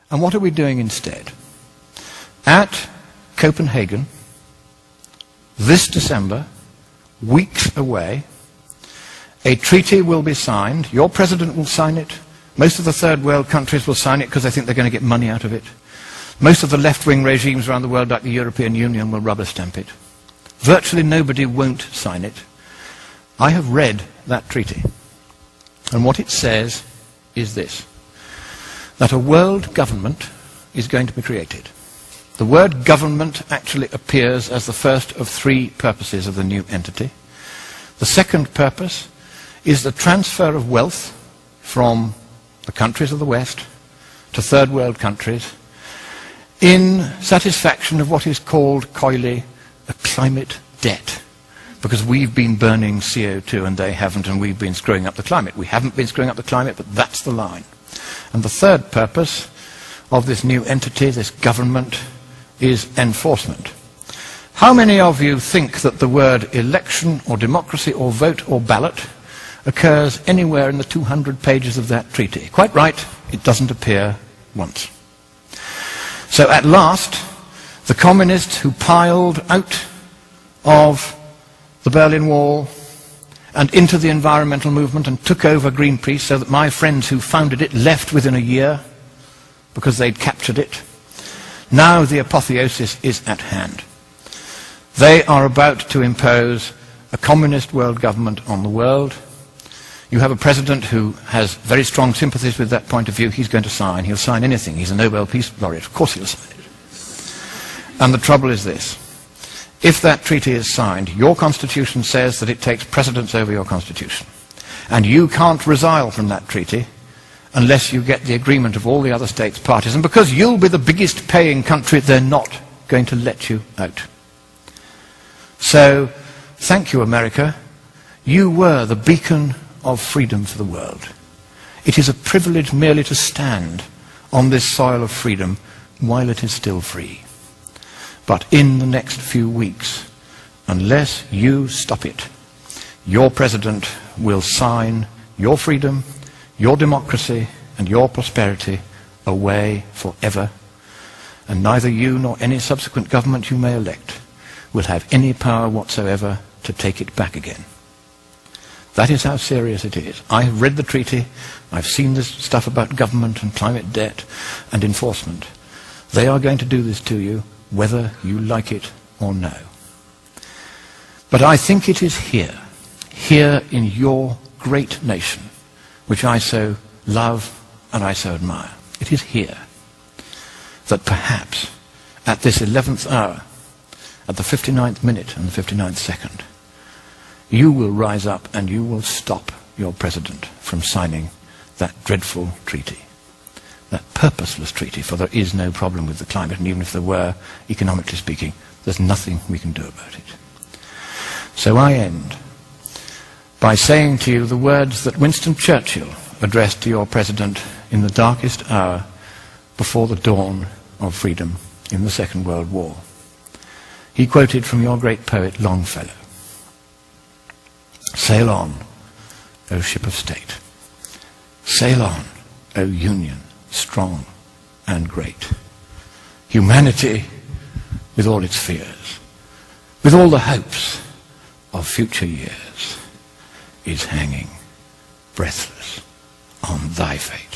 And what are we doing instead? At Copenhagen, this December, weeks away, a treaty will be signed. Your president will sign it. Most of the third world countries will sign it because they think they're going to get money out of it. Most of the left-wing regimes around the world, like the European Union, will rubber stamp it. Virtually nobody won't sign it. I have read that treaty. And what it says is this: that a world government is going to be created. The word government actually appears as the first of three purposes of the new entity. The second purpose is the transfer of wealth from the countries of the West to third world countries in satisfaction of what is called coyly a climate debt. Because we've been burning CO2 and they haven't, and we've been screwing up the climate. We haven't been screwing up the climate, but that's the line. And the third purpose of this new entity, this government, is enforcement. How many of you think that the word election or democracy or vote or ballot occurs anywhere in the 200 pages of that treaty? Quite right, it doesn't appear once. So at last, the communists who piled out of the Berlin Wall and into the environmental movement and took over Greenpeace, so that my friends who founded it left within a year because they'd captured it. Now the apotheosis is at hand. They are about to impose a communist world government on the world. You have a president who has very strong sympathies with that point of view. He's going to sign. He'll sign anything. He's a Nobel Peace Laureate. Of course he'll sign it. And the trouble is this: if that treaty is signed, your constitution says that it takes precedence over your constitution. And you can't resile from that treaty unless you get the agreement of all the other states parties. And because you'll be the biggest paying country, they're not going to let you out. So, thank you, America. You were the beacon of freedom for the world. It is a privilege merely to stand on this soil of freedom while it is still free. But in the next few weeks, unless you stop it, your president will sign your freedom, your democracy, and your prosperity away forever. And neither you nor any subsequent government you may elect will have any power whatsoever to take it back again. That is how serious it is. I have read the treaty. I've seen this stuff about government and climate debt and enforcement. They are going to do this to you, whether you like it or no. But I think it is here in your great nation, which I so love and I so admire. It is here that perhaps at this 11th hour, at the 59th minute and the 59th second, you will rise up and you will stop your president from signing that dreadful treaty. That purposeless treaty, for there is no problem with the climate, and even if there were, economically speaking, there's nothing we can do about it. So I end by saying to you the words that Winston Churchill addressed to your president in the darkest hour before the dawn of freedom in the Second World War. He quoted from your great poet Longfellow: "Sail on, O ship of state. Sail on, O Union, strong and great. Humanity, with all its fears, with all the hopes of future years, is hanging breathless on thy fate."